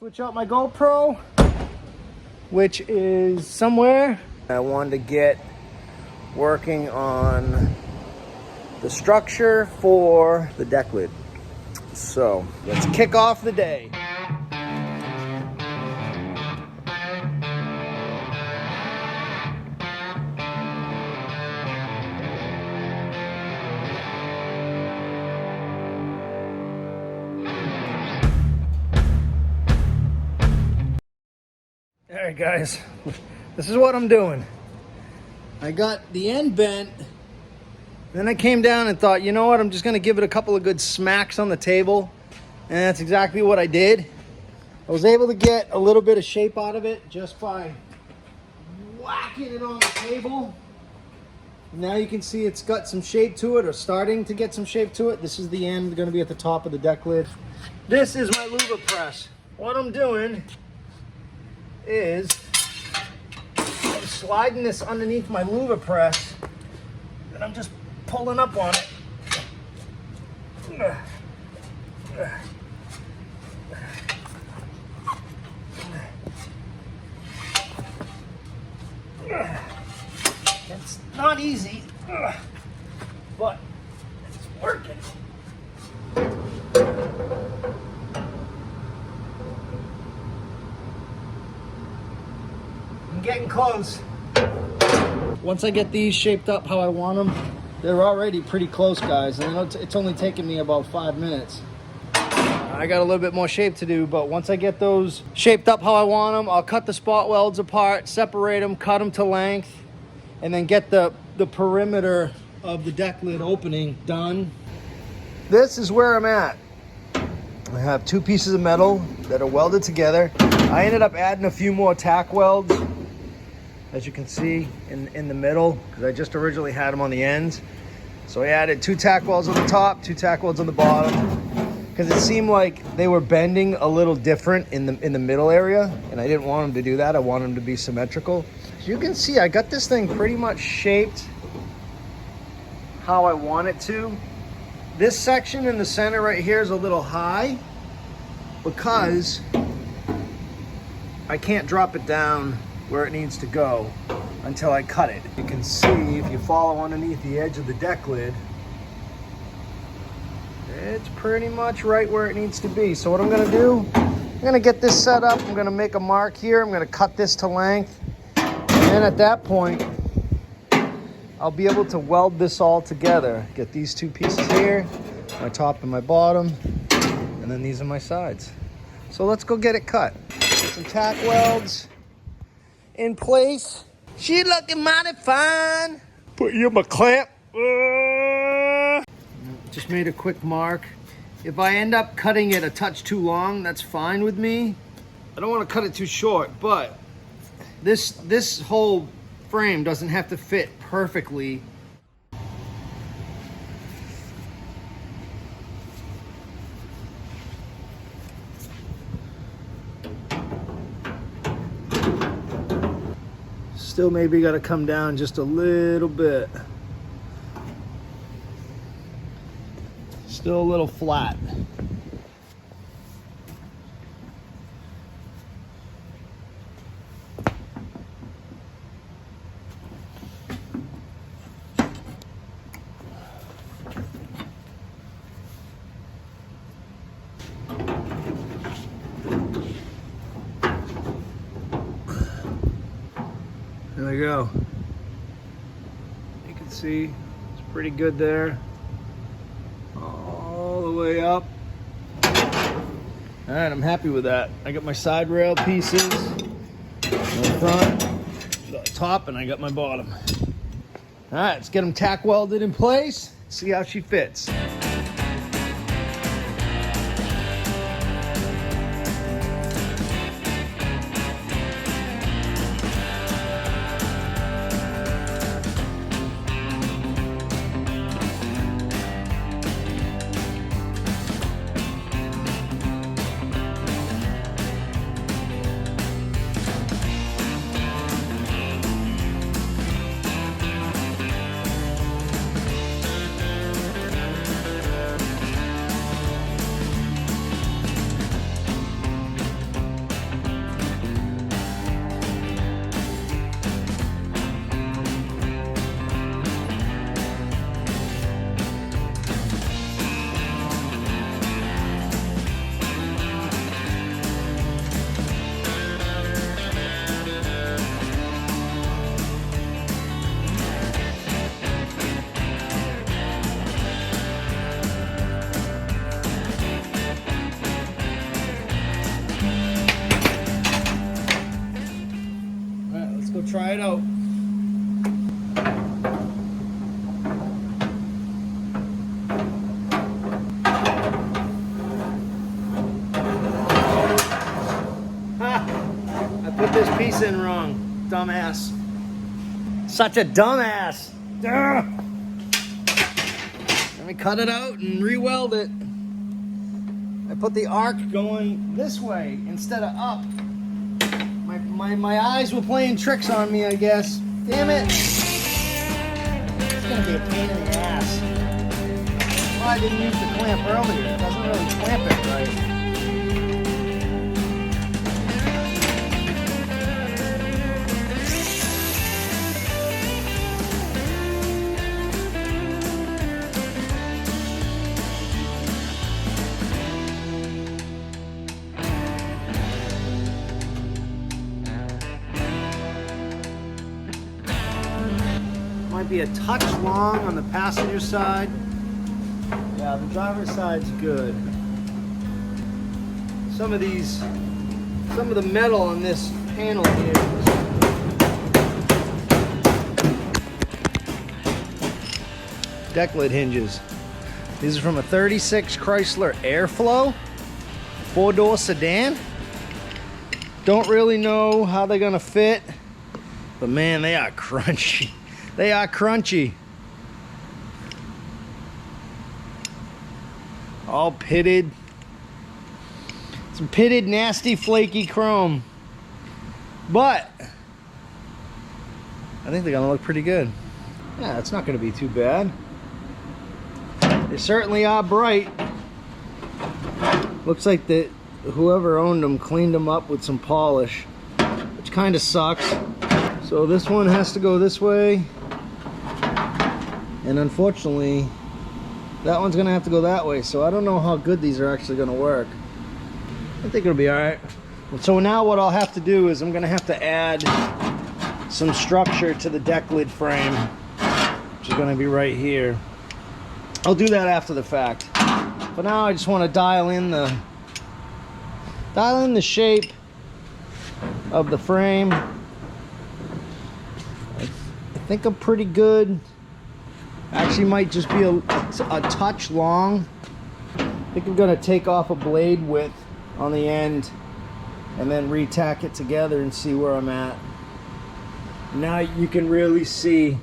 Switch out my GoPro, which is somewhere. I wanted to get working on the structure for the Decklid. So let's kick off the day. All right, guys, this is what I'm doing. I got the end bent. Then I came down and thought, you know what? I'm just going to give it a couple of good smacks on the table. And that's exactly what I did. I was able to get a little bit of shape out of it just by whacking it on the table. Now you can see it's got some shape to it, or starting to get some shape to it. This is the end, going to be at the top of the Decklid. This is my louver press. What I'm doing is I'm sliding this underneath my louver press, and I'm just pulling up on it. It's not easy, but it's working. I'm getting close. Once I get these shaped up how I want them, they're already pretty close, guys. And I know it's only taken me about 5 minutes. I got a little bit more shape to do, but once I get those shaped up how I want them, I'll cut the spot welds apart, separate them, cut them to length, and then get the perimeter of the Decklid opening done. This is where I'm at. I have 2 pieces of metal that are welded together. I ended up adding a few more tack welds, as you can see in the middle, because I just originally had them on the ends. So I added 2 tack welds on the top, 2 tack welds on the bottom, because it seemed like they were bending a little different in the middle area, and I didn't want them to do that. I want them to be symmetrical. As you can see, I got this thing pretty much shaped how I want it to. This section in the center right here is a little high because I can't drop it down where it needs to go until I cut it. You can see if you follow underneath the edge of the Decklid, it's pretty much right where it needs to be. So what I'm gonna do, I'm gonna get this set up. I'm gonna make a mark here. I'm gonna cut this to length. And then at that point, I'll be able to weld this all together. Get these 2 pieces here, my top and my bottom, and then these are my sides. So let's go get it cut. Get some tack welds in place. She looking mighty fine. Put you in my clamp. Just made a quick mark. If I end up cutting it a touch too long, that's fine with me. I don't want to cut it too short, but this whole frame doesn't have to fit perfectly. Still maybe got to come down just a little bit. Still a little flat. There we go. You can see it's pretty good there. All the way up. All right, I'm happy with that. I got my side rail pieces, the front, the top, and I got my bottom. All right, let's get them tack welded in place, see how she fits. So try it out. I put this piece in wrong. Dumbass. Such a dumbass. Ugh. Let me cut it out and re-weld it. I put the arc going this way instead of up. My eyes were playing tricks on me, I guess. Damn it. It's gonna be a pain in the ass. Well, I didn't use the clamp earlier. It doesn't really clamp it right. Might be a touch long on the passenger side. Yeah, the driver's side's good. Some of the metal on this panel here. Decklid hinges. These are from a 36 Chrysler Airflow 4-door sedan. Don't really know how they're gonna fit, but man, they are crunchy. They are crunchy. All pitted. Some pitted, nasty, flaky chrome. But I think they're gonna look pretty good. Yeah, it's not gonna be too bad. They certainly are bright. Looks like whoever owned them cleaned them up with some polish, which kind of sucks. So this one has to go this way. And unfortunately, that one's gonna have to go that way. So I don't know how good these are actually gonna work. I think it'll be all right. So now what I'll have to do is I'm gonna have to add some structure to the Decklid frame, which is gonna be right here. I'll do that after the fact. For now, I just want to dial in the shape of the frame. I think I'm pretty good. Actually, might just be a touch long. I think I'm gonna take off a blade width on the end and then re-tack it together and see where I'm at. Now you can really see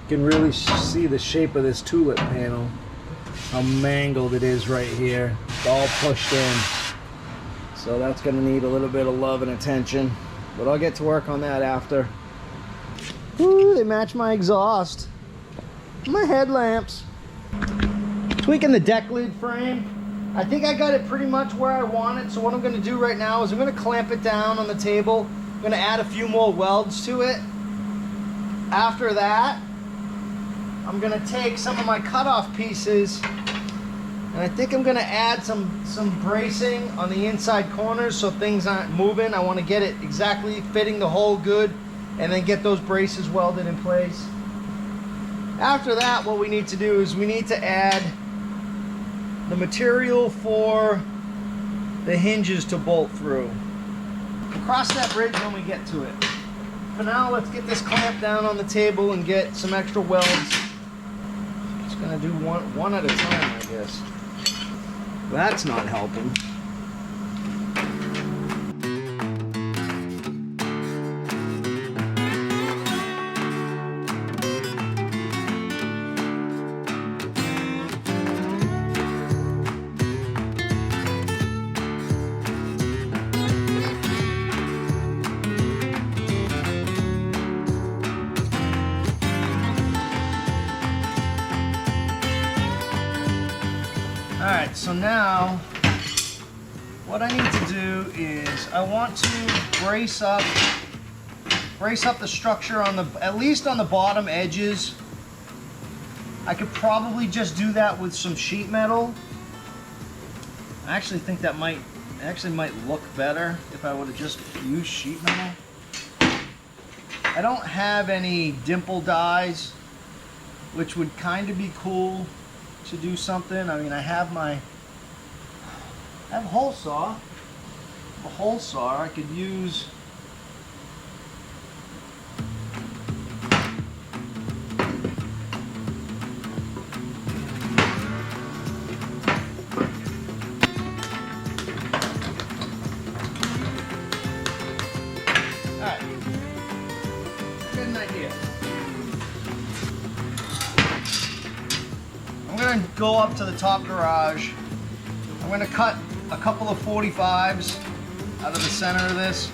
the shape of this tulip panel. How mangled it is right here. It's all pushed in. So that's gonna need a little bit of love and attention. But I'll get to work on that after. Ooh, they match my exhaust. My headlamps. Tweaking the Decklid frame. I think I got it pretty much where I want it. So what I'm gonna do right now is I'm gonna clamp it down on the table. I'm gonna add a few more welds to it. After that, I'm gonna take some of my cutoff pieces and I think I'm gonna add some bracing on the inside corners so things aren't moving. I want to get it exactly fitting the hole good and then get those braces welded in place. After that, what we need to do is we need to add the material for the hinges to bolt through. We'll cross that bridge when we get to it. For now, let's get this clamp down on the table and get some extra welds. Just gonna do one at a time, I guess. That's not helping. Alright, so now what I need to do is I want to brace up the structure on at least on the bottom edges. I could probably just do that with some sheet metal. I actually think that might look better if I would have just used sheet metal. I don't have any dimple dies, which would kind of be cool to do something. I mean, I have a hole saw. I could use gonna go up to the top garage. I'm gonna cut a couple of 45s out of the center of this.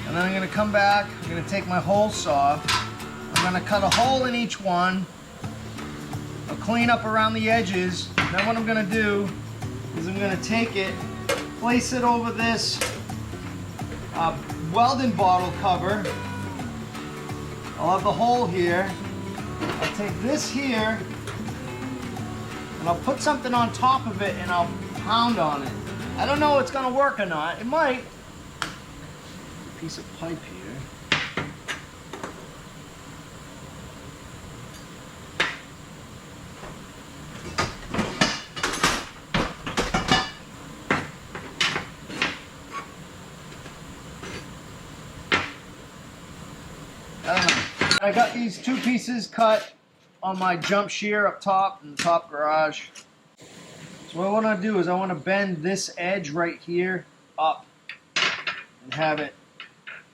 And then I'm gonna come back, I'm gonna take my hole saw. I'm gonna cut a hole in each one. I'll clean up around the edges. Then what I'm gonna do is I'm gonna take it, place it over this welding bottle cover. I'll have the hole here. I'll take this here and I'll put something on top of it and I'll pound on it. I don't know if it's gonna work or not. It might. Piece of pipe here. I don't know. I got these two pieces cut on my jump shear up top in the top garage. So what I want to do is I want to bend this edge right here up and have it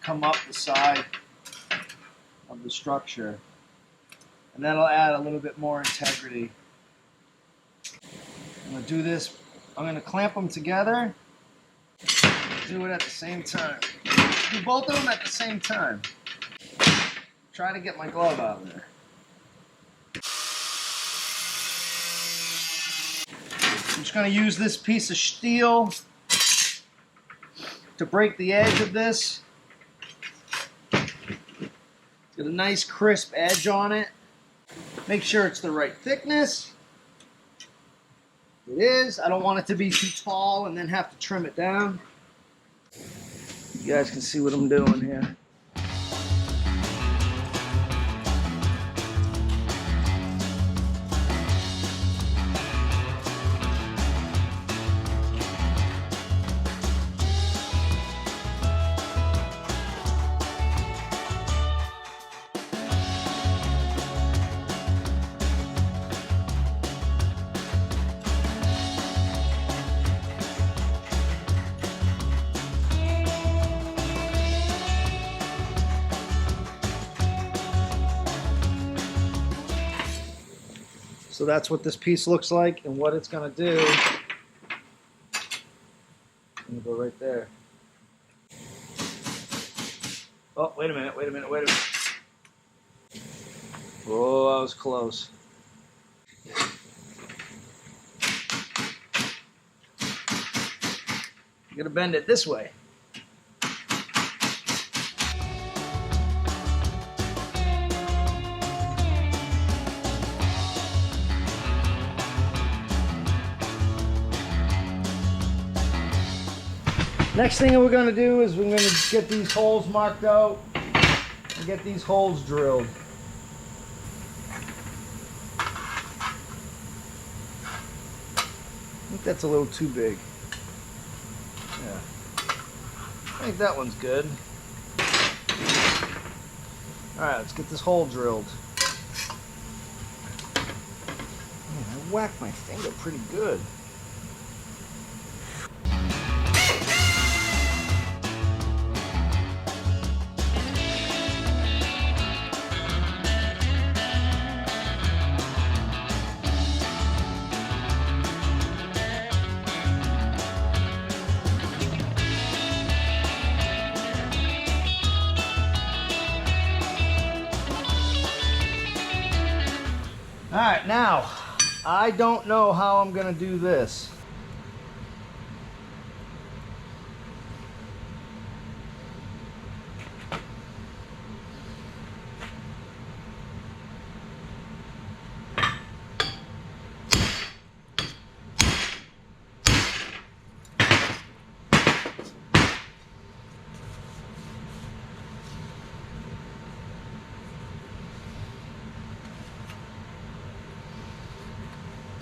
come up the side of the structure. And that'll add a little bit more integrity. I'm going to do this. I'm going to clamp them together. Do it at the same time. Do both of them at the same time. Try to get my glove out of there. I'm just going to use this piece of steel to break the edge of this. Get a nice crisp edge on it. Make sure it's the right thickness. It is. I don't want it to be too tall and then have to trim it down. You guys can see what I'm doing here. So that's what this piece looks like, and what it's going to do. I'm going to go right there. Oh, wait a minute. Oh, that was close. I'm going to bend it this way. Next thing we're going to do is we're going to get these holes marked out and get these holes drilled. I think that's a little too big. Yeah. I think that one's good. Alright, let's get this hole drilled. Man, I whacked my finger pretty good. Alright, now, I don't know how I'm going to do this.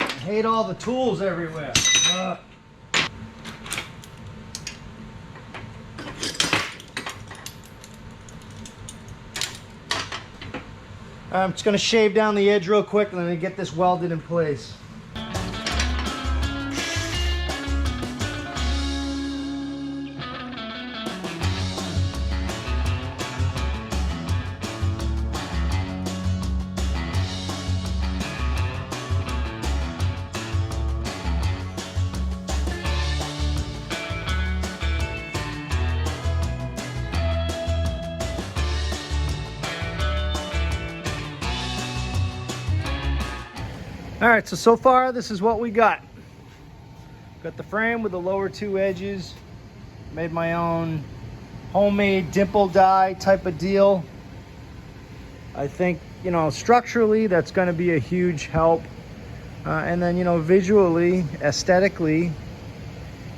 I hate all the tools everywhere. I'm just going to shave down the edge real quick and then get this welded in place. All right, so far this is what we got. Got the frame with the lower two edges. Made my own homemade dimple die type of deal. I think, you know, structurally that's going to be a huge help. And then, you know, visually, aesthetically,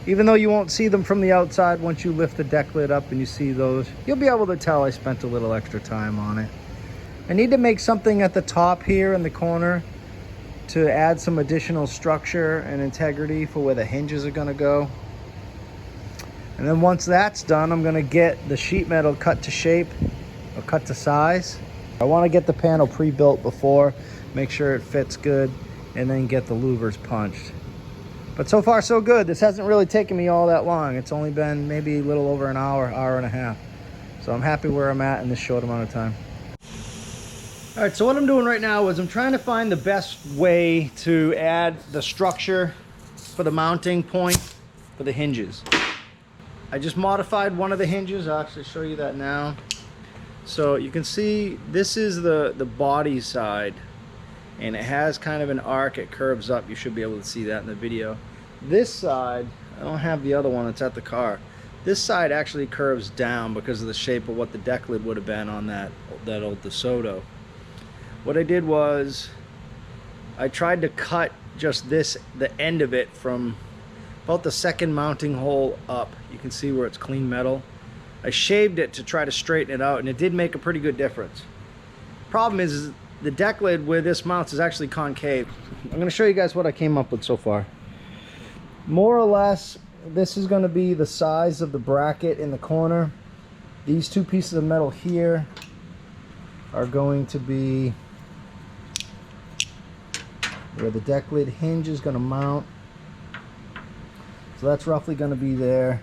even though you won't see them from the outside, once you lift the deck lid up and you see those, you'll be able to tell I spent a little extra time on it. I need to make something at the top here in the corner to add some additional structure and integrity for where the hinges are going to go. And then once that's done, I'm going to get the sheet metal cut to shape or cut to size. I want to get the panel pre-built before, make sure it fits good, and then get the louvers punched. But so far so good. This hasn't really taken me all that long. It's only been maybe a little over an hour, hour and a half. So I'm happy where I'm at in this short amount of time. All right, so what I'm doing right now is I'm trying to find the best way to add the structure for the mounting point for the hinges. I just modified one of the hinges. I'll actually show you that now. So you can see this is the body side, and it has kind of an arc. It curves up. You should be able to see that in the video. This side, I don't have the other one. It's at the car. This side actually curves down because of the shape of what the deck lid would have been on that old DeSoto. What I did was I tried to cut just the end of it from about the second mounting hole up. You can see where it's clean metal. I shaved it to try to straighten it out, and it did make a pretty good difference. Problem is the deck lid where this mounts is actually concave. I'm going to show you guys what I came up with so far. More or less, this is going to be the size of the bracket in the corner. These two pieces of metal here are going to be where the deck lid hinge is going to mount. So that's roughly going to be there.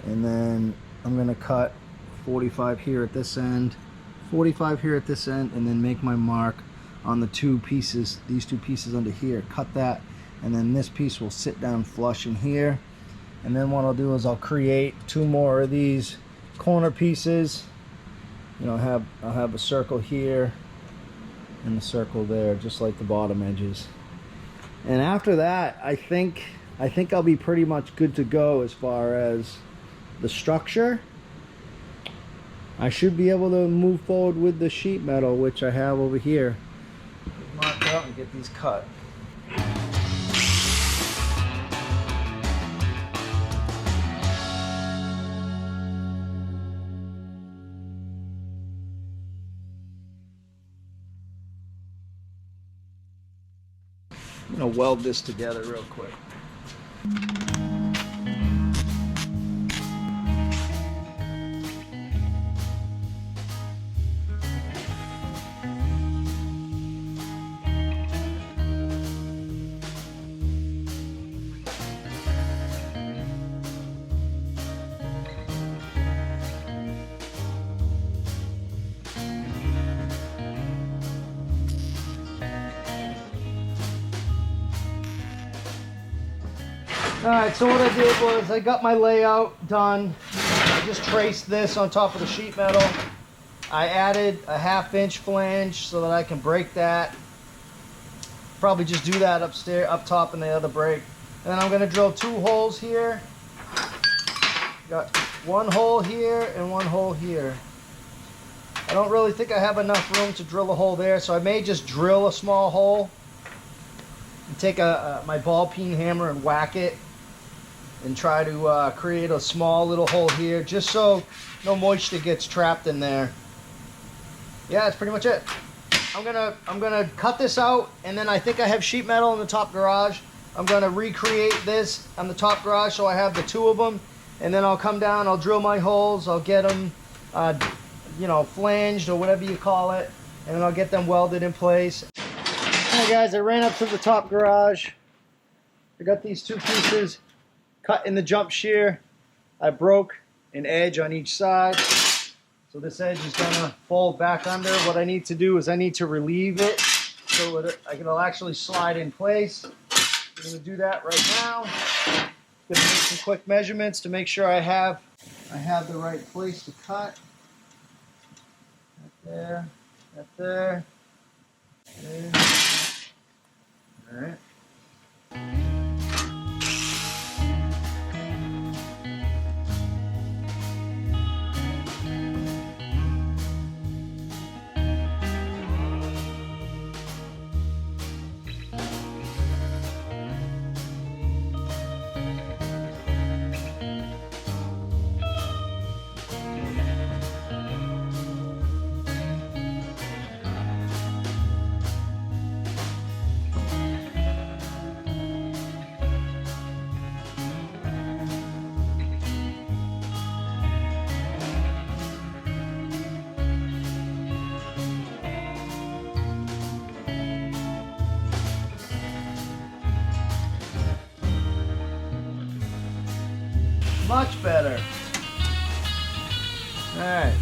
And then I'm going to cut 45 here at this end, 45 here at this end, and then make my mark on the two pieces, these two pieces under here. Cut that, and then this piece will sit down flush in here. And then what I'll do is I'll create two more of these corner pieces. You know, I'll have a circle here and a circle there, just like the bottom edges. And after that, I think I'll be pretty much good to go as far as the structure. I should be able to move forward with the sheet metal, which I have over here. Mark out and get these cut. I'm gonna weld this together real quick. Alright, so what I did was I got my layout done. I just traced this on top of the sheet metal. I added a 1/2 inch flange so that I can break that. Probably just do that upstairs, up top in the other break. And then I'm going to drill 2 holes here. Got 1 hole here and 1 hole here. I don't really think I have enough room to drill a hole there, so I may just drill a small hole and take my ball peen hammer and whack it and try to create a small little hole here, just so no moisture gets trapped in there. Yeah, that's pretty much it. I'm gonna cut this out, and then I think I have sheet metal in the top garage. I'm gonna recreate this on the top garage so I have the 2 of them, and then I'll come down, I'll drill my holes, I'll get them you know, flanged or whatever you call it, and then I'll get them welded in place. Alright guys, I ran up to the top garage. I got these 2 pieces cut in the jump shear. I broke an edge on each side, so this edge is gonna fold back under. What I need to do is I need to relieve it so it'll actually slide in place. I'm gonna do that right now. I'm gonna make some quick measurements to make sure I have the right place to cut. Right there, right there. All right. Much better. All right.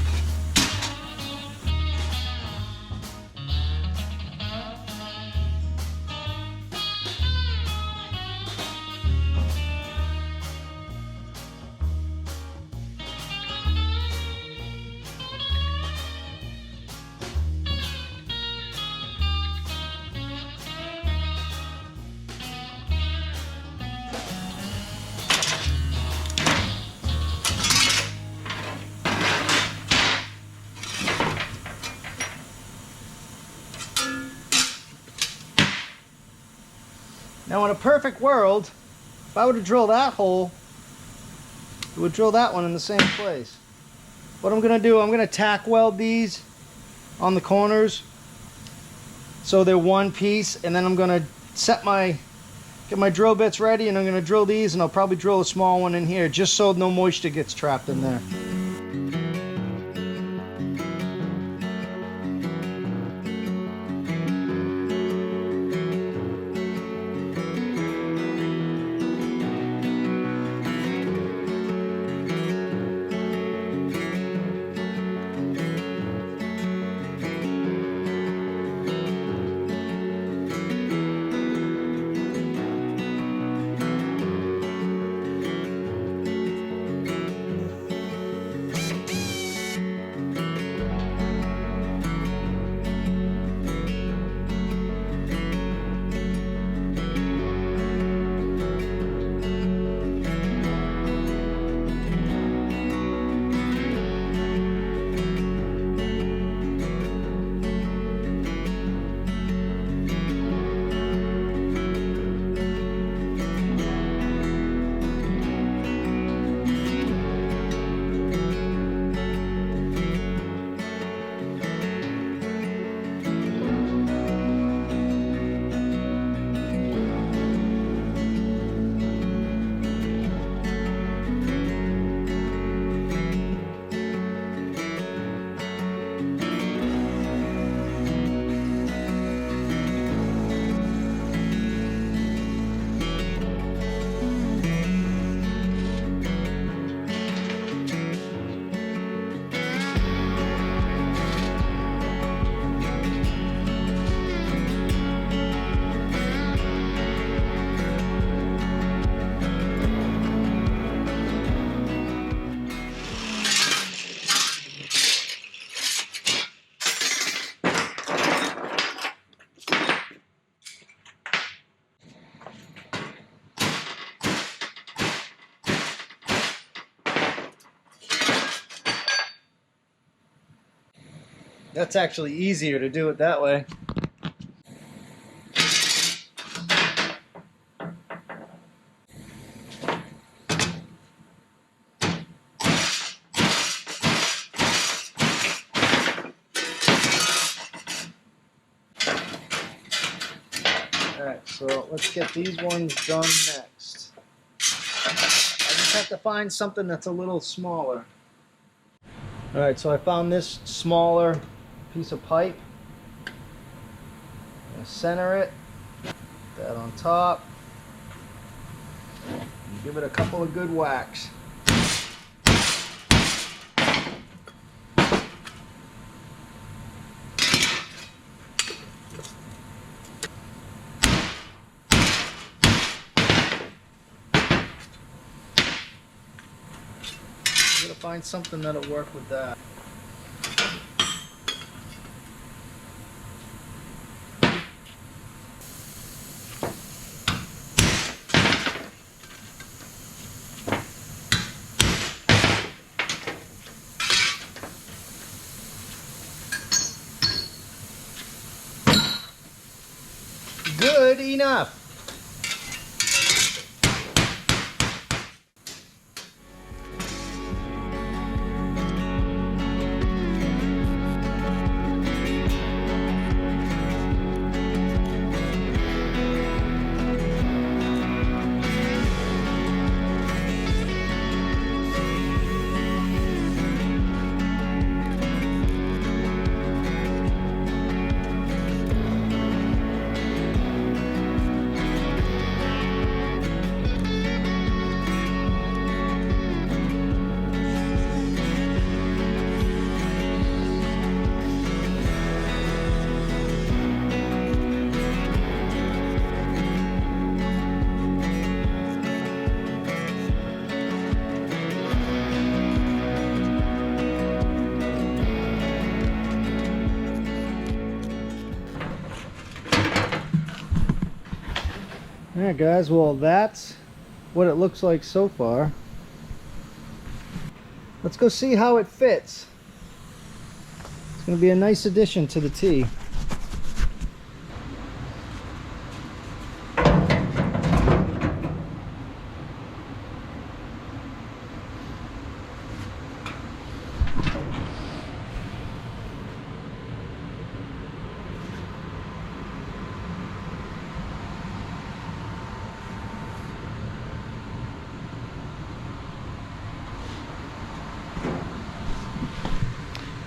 Now in a perfect world, if I were to drill that hole, it would drill that one in the same place. What I'm gonna do, I'm gonna tack weld these on the corners so they're one piece, and then I'm gonna get my drill bits ready, and I'm gonna drill these, and I'll probably drill a small one in here just so no moisture gets trapped in there. That's actually easier to do it that way. Alright, so let's get these ones done next. I just have to find something that's a little smaller. Alright, so I found this smaller piece of pipe. I'm going to center it, put that on top, and give it a couple of good whacks. I'm going to find something that'll work with that. enough. Alright guys, well that's what it looks like so far. Let's go see how it fits. It's going to be a nice addition to the tee.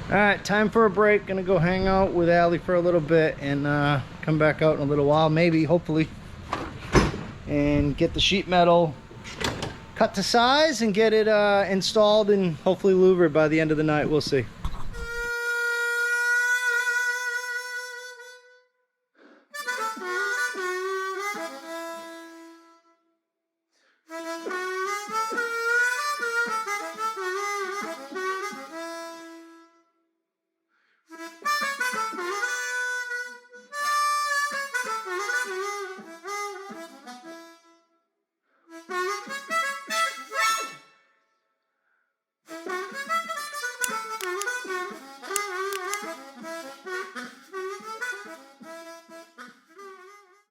All right, time for a break. Gonna go hang out with Allie for a little bit and come back out in a little while, maybe, hopefully, and get the sheet metal cut to size and get it installed and hopefully louvered by the end of the night. We'll see.